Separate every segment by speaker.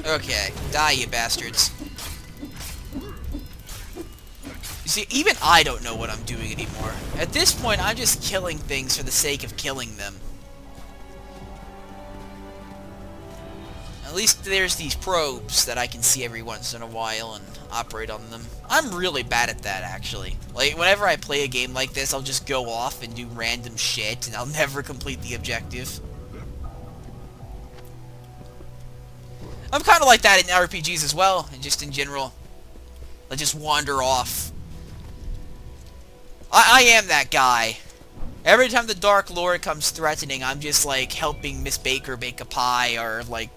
Speaker 1: Okay, die, you bastards. You see, even I don't know what I'm doing anymore. At this point, I'm just killing things for the sake of killing them. At least there's these probes that I can see every once in a while and operate on them. I'm really bad at that, actually. Like, whenever I play a game like this, I'll just go off and do random shit, and I'll never complete the objective. I'm kind of like that in RPGs as well, and just in general. I just wander off. I am that guy. Every time the Dark Lord comes threatening, I'm just like helping Miss Baker bake a pie, or like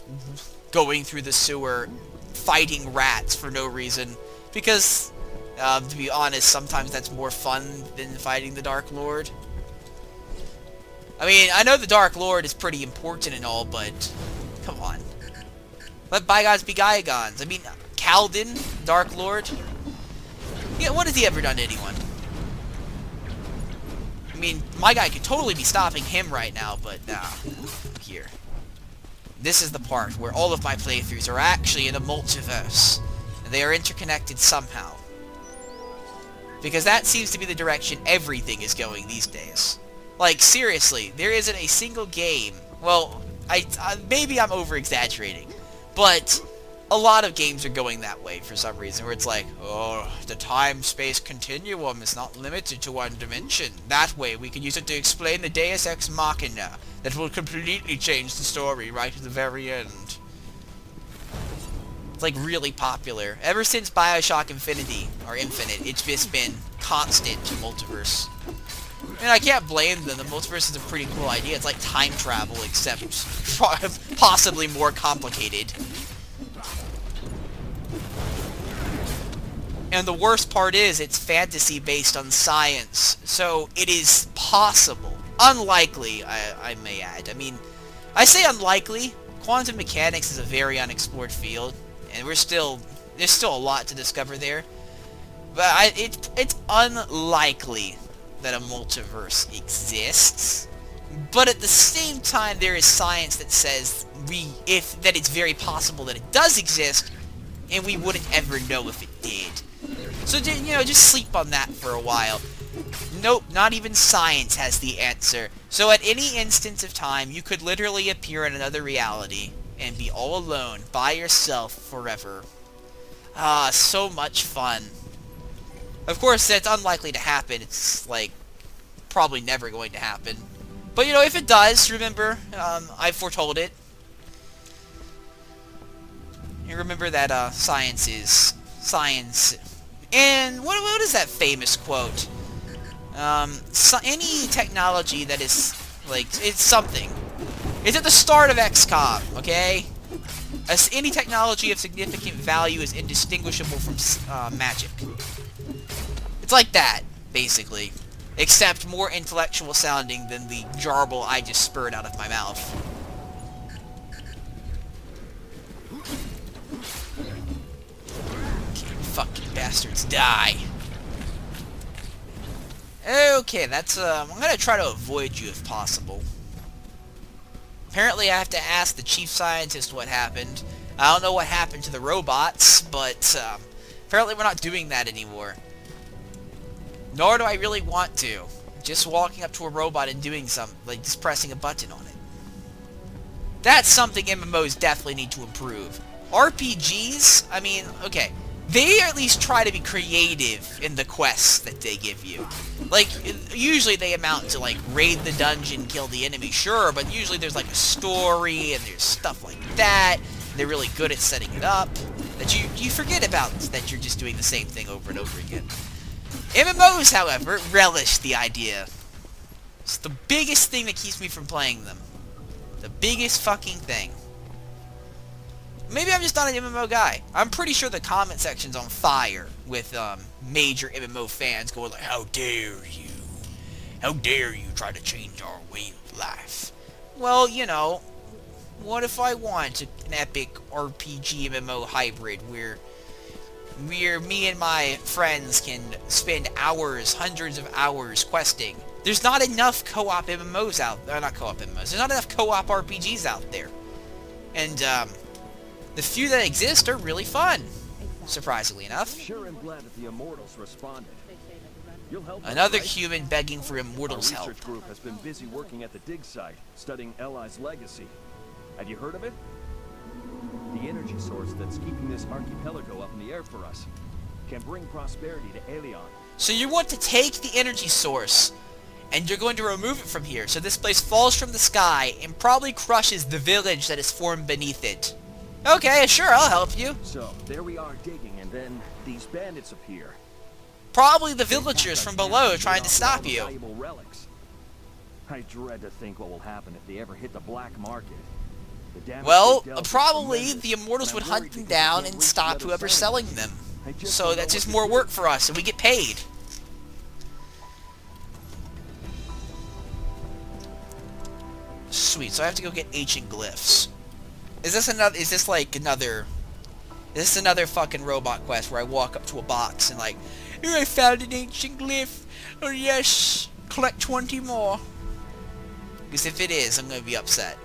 Speaker 1: going through the sewer fighting rats for no reason. Because, to be honest, sometimes that's more fun than fighting the Dark Lord. I mean, I know the Dark Lord is pretty important and all, but come on. Let bygones be bygones. I mean, Kalden, Dark Lord. Yeah, what has he ever done to anyone? I mean, my guy could totally be stopping him right now, but nah. Here. This is the part where all of my playthroughs are actually in a multiverse. And they are interconnected somehow. Because that seems to be the direction everything is going these days. Like, seriously, there isn't a single game... Well, maybe I'm over-exaggerating. But a lot of games are going that way for some reason, where it's like, oh, the time-space continuum is not limited to one dimension. That way, we can use it to explain the Deus Ex Machina that will completely change the story right at the very end. It's like really popular. Ever since Bioshock Infinite, it's just been constant multiverse. And I can't blame them. The multiverse is a pretty cool idea. It's like time travel, except possibly more complicated. And the worst part is, it's fantasy based on science. So, it is possible. Unlikely, I may add. I mean, I say unlikely. Quantum mechanics is a very unexplored field. And there's still a lot to discover there. But it's unlikely that a multiverse exists, but at the same time there is science that says that it's very possible that it does exist, and we wouldn't ever know if it did. So, you know, just sleep on that for a while. Nope, not even science has the answer. So at any instance of time, you could literally appear in another reality and be all alone by yourself forever. Ah, so much fun. Of course, that's unlikely to happen. It's, like, probably never going to happen. But, you know, if it does, remember, I foretold it. You remember that, science is science. And what is that famous quote? Any technology that is, like, it's something. It's at the start of XCOM, okay? As any technology of significant value is indistinguishable from, magic. It's like that, basically. Except more intellectual sounding than the jarble I just spurred out of my mouth. Okay, fucking bastards, die. Okay, that's, I'm gonna try to avoid you if possible. Apparently I have to ask the chief scientist what happened. I don't know what happened to the robots, but, apparently we're not doing that anymore. Nor do I really want to. Just walking up to a robot and doing something, like just pressing a button on it. That's something MMOs definitely need to improve. RPGs, I mean, okay, they at least try to be creative in the quests that they give you. Like, usually they amount to, like, raid the dungeon, kill the enemy, sure, but usually there's, like, a story, and there's stuff like that. They're really good at setting it up. That you forget about that you're just doing the same thing over and over again. MMOs, however, relish the idea. It's the biggest thing that keeps me from playing them. The biggest fucking thing. Maybe I'm just not an MMO guy. I'm pretty sure the comment section's on fire with major MMO fans going like, how dare you? How dare you try to change our way of life? Well, you know, what if I want an epic RPG MMO hybrid where me and my friends can spend hours, hundreds of hours questing? There's not enough co-op MMOs out there. Not co-op MMOs. There's not enough co-op RPGs out there. And, the few that exist are really fun, surprisingly enough.
Speaker 2: Sure am glad that the Immortals responded. You'll help us,
Speaker 1: Another
Speaker 2: right?
Speaker 1: human begging for Immortals'
Speaker 2: Our
Speaker 1: help.
Speaker 2: research group has been busy working at the dig site, studying Eli's legacy. Have you heard of it? The energy source that's keeping this archipelago up in the air for us can bring prosperity to Elion.
Speaker 1: So you want to take the energy source, and you're going to remove it from here, so this place falls from the sky and probably crushes the village that is formed beneath it. Okay, sure, I'll help you.
Speaker 2: So, there we are digging, and then these bandits appear.
Speaker 1: Probably the villagers from below trying to stop you.
Speaker 2: Valuable relics. I dread to think what will happen if they ever hit the black market. The damage
Speaker 1: Well,
Speaker 2: they dealt is
Speaker 1: probably
Speaker 2: tremendous,
Speaker 1: the Immortals
Speaker 2: and
Speaker 1: would
Speaker 2: I'm
Speaker 1: hunt
Speaker 2: worried
Speaker 1: them
Speaker 2: because they
Speaker 1: down
Speaker 2: can't
Speaker 1: and
Speaker 2: reach the
Speaker 1: stop
Speaker 2: other
Speaker 1: whoever's
Speaker 2: side.
Speaker 1: selling them.
Speaker 2: I just
Speaker 1: So
Speaker 2: don't know
Speaker 1: that's
Speaker 2: what
Speaker 1: just
Speaker 2: to
Speaker 1: more
Speaker 2: do.
Speaker 1: work for us, and we get paid. Sweet, so I have to go get ancient glyphs. Is this another fucking robot quest where I walk up to a box and like, here I found an ancient glyph. Oh yes, collect 20 more. Because if it is, I'm gonna be upset.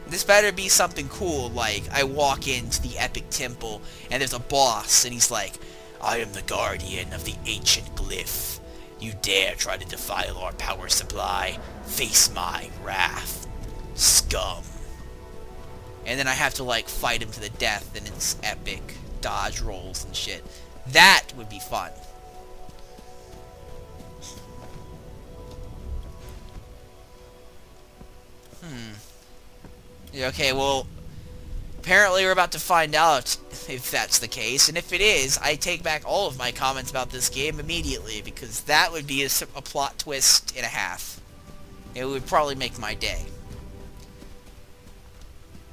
Speaker 1: This better be something cool, like I walk into the epic temple and there's a boss and he's like, I am the guardian of the ancient glyph. You dare try to defile our power supply? Face my wrath, scum. And then I have to like fight him to the death and it's epic dodge rolls and shit. That would be fun. Yeah, okay, well, apparently we're about to find out if that's the case, and if it is, I take back all of my comments about this game immediately, because that would be a plot twist and a half. It would probably make my day.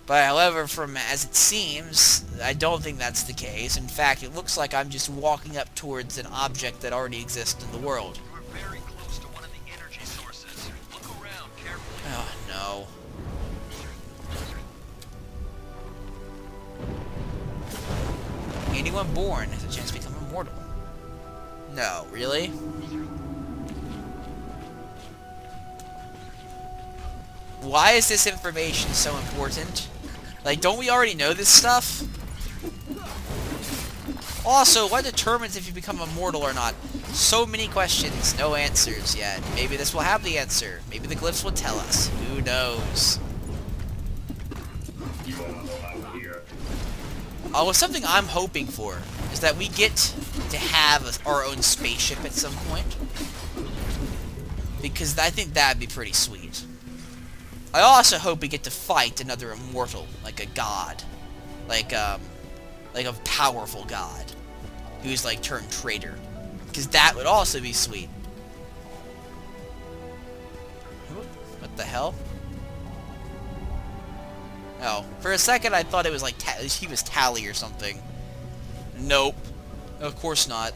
Speaker 1: But however, from as it seems, I don't think that's the case. In fact, it looks like I'm just walking up towards an object that already exists in the world.
Speaker 3: We're very close to one of the energy sources. Look around carefully.
Speaker 1: Oh, no. Anyone born has a chance to become immortal. No, really? Why is this information so important? Like, don't we already know this stuff? Also, what determines if you become immortal or not? So many questions, no answers yet. Maybe this will have the answer. Maybe the glyphs will tell us. Who knows? Oh, something I'm hoping for is that we get to have our own spaceship at some point. Because I think that'd be pretty sweet. I also hope we get to fight another immortal, like a god. Like a powerful god. Who's like turned traitor. Because that would also be sweet. What the hell? Oh, for a second I thought it was like he was Tally or something. Nope. Of course not.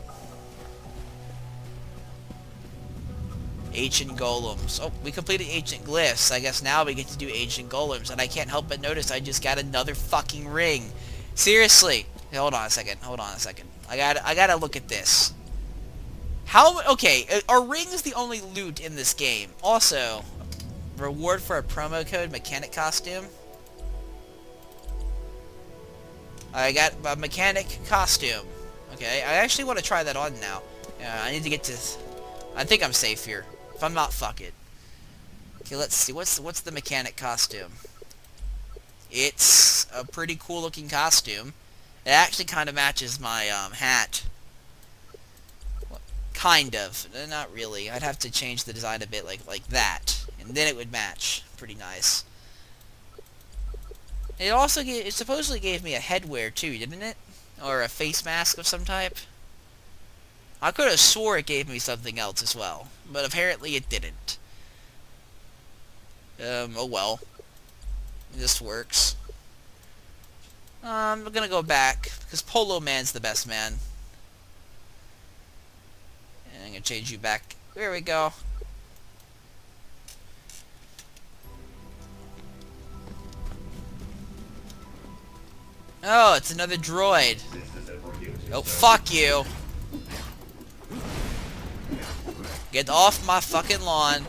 Speaker 1: Ancient golems. Oh, we completed ancient glyphs. I guess now we get to do ancient golems, and I can't help but notice I just got another fucking ring. Seriously. Hold on a second. Hold on a second. I gotta look at this. Okay, are rings the only loot in this game? Also, reward for a promo code mechanic costume. I got a mechanic costume. Okay, I actually want to try that on now. I need to get to... I think I'm safe here. If I'm not, fuck it. Okay, let's see. What's the mechanic costume? It's a pretty cool looking costume. It actually kind of matches my hat. Kind of. Not really. I'd have to change the design a bit like that. And then it would match. Pretty nice. It supposedly gave me a headwear too, didn't it? Or a face mask of some type. I could have swore it gave me something else as well, but apparently it didn't. Oh well. This works. I'm gonna go back, because Polo Man's the best man. And I'm gonna change you back. There we go. Oh, it's another droid. Oh, fuck you. Get off my fucking lawn.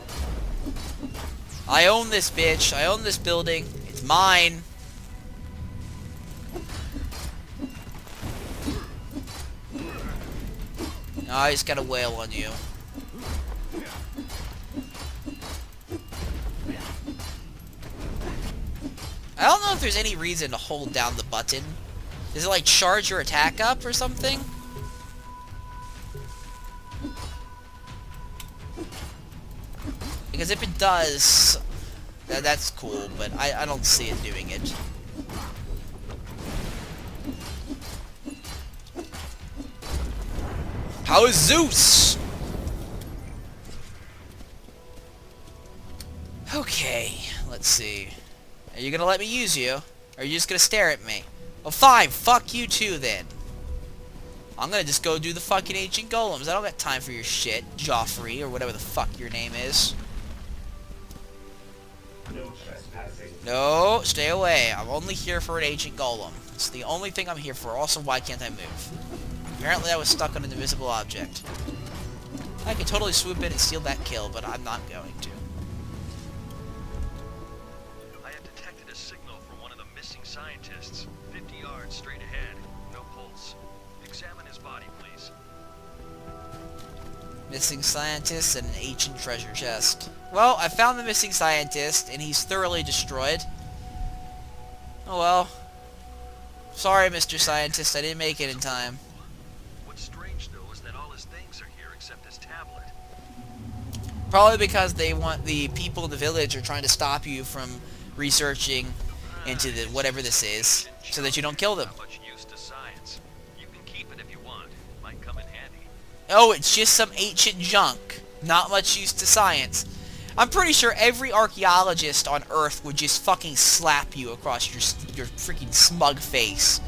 Speaker 1: I own this bitch. I own this building. It's mine. Oh, I just got a whale on you. I don't know if there's any reason to hold down the button. Does it like charge your attack up or something? Because if it does, that's cool, but I don't see it doing it. How is Zeus? Okay, let's see. Are you gonna let me use you? Or are you just gonna stare at me? Well, fine, fuck you too then. I'm gonna just go do the fucking ancient golems. I don't got time for your shit, Joffrey, or whatever the fuck your name is. No, stay away. I'm only here for an ancient golem. It's the only thing I'm here for. Also, why can't I move? Apparently I was stuck on an invisible object. I could totally swoop in and steal that kill, but I'm not going to.
Speaker 3: I have detected a signal from one of the missing scientists. 50 yards straight ahead. No pulse. Examine his body, please.
Speaker 1: Missing scientist and an ancient treasure chest. Well, I found the missing scientist, and he's thoroughly destroyed. Oh well. Sorry, Mr. Scientist, I didn't make it in time.
Speaker 3: What's strange, though, is that all his things are here except his tablet.
Speaker 1: Probably because they want the people in the village are trying to stop you from researching into the whatever this is, so that you don't kill them.
Speaker 3: Not much use to science. You can keep it if you want. Might come in handy.
Speaker 1: Oh, it's just some ancient junk. Not much use to science. I'm pretty sure every archaeologist on Earth would just fucking slap you across your freaking smug face.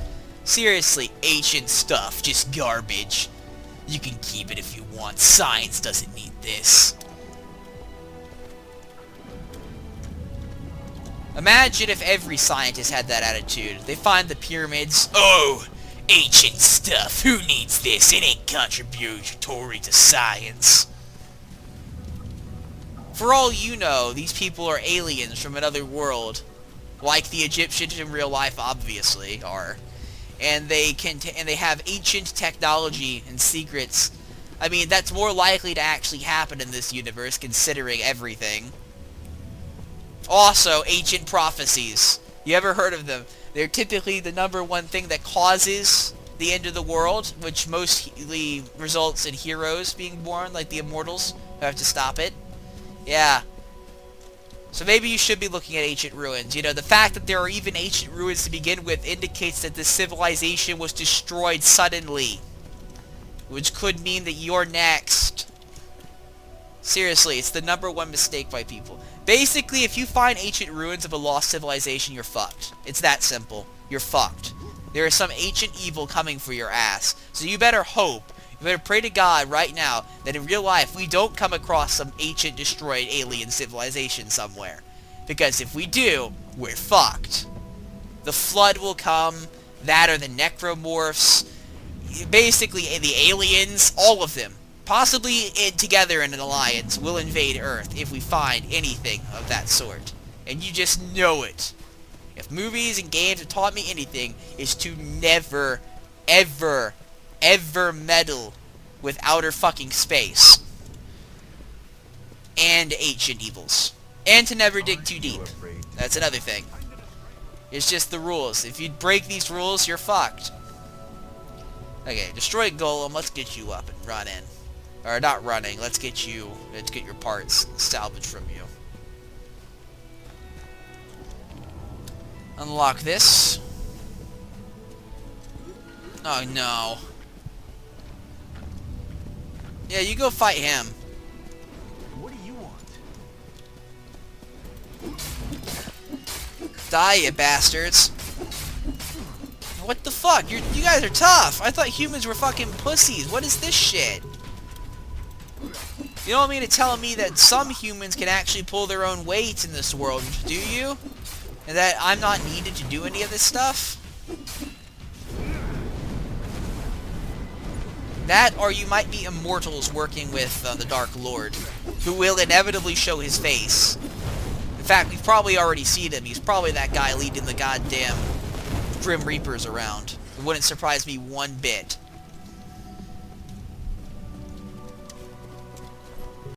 Speaker 1: Seriously, ancient stuff, just garbage. You can keep it if you want. Science doesn't need this. Imagine if every scientist had that attitude. They find the pyramids. Oh, ancient stuff. Who needs this? It ain't contributory to science. For all you know, these people are aliens from another world, like the Egyptians in real life obviously are, and they have ancient technology and secrets. I mean, that's more likely to actually happen in this universe, considering everything. Also, ancient prophecies. You ever heard of them? They're typically the #1 thing that causes the end of the world, which mostly results in heroes being born, like the immortals, who have to stop it. Yeah. So maybe you should be looking at ancient ruins. You know, the fact that there are even ancient ruins to begin with indicates that this civilization was destroyed suddenly. Which could mean that you're next. Seriously, it's the #1 mistake by people. Basically, if you find ancient ruins of a lost civilization, you're fucked. It's that simple. You're fucked. There is some ancient evil coming for your ass. So you better hope, you better pray to God right now that in real life we don't come across some ancient destroyed alien civilization somewhere. Because if we do, we're fucked. The flood will come, that or the necromorphs, basically the aliens, all of them. Possibly together in an alliance will invade Earth if we find anything of that sort. And you just know it. If movies and games have taught me anything, it's to never, ever, ever meddle with outer fucking space. And ancient evils. And to never dig too deep. That's another thing. It's just the rules. If you break these rules, you're fucked. Okay, destroy Golem, let's get you up and run in. Or not running, let's get your parts salvaged from you. Unlock this. Oh no. Yeah, you go fight him.
Speaker 2: What do you want?
Speaker 1: Die, you bastards. What the fuck? You guys are tough. I thought humans were fucking pussies. What is this shit? You don't mean to tell me that some humans can actually pull their own weight in this world, do you? And that I'm not needed to do any of this stuff? That, or you might be immortals working with the Dark Lord, who will inevitably show his face. In fact, we've probably already seen him. He's probably that guy leading the goddamn Grim Reapers around. It wouldn't surprise me one bit.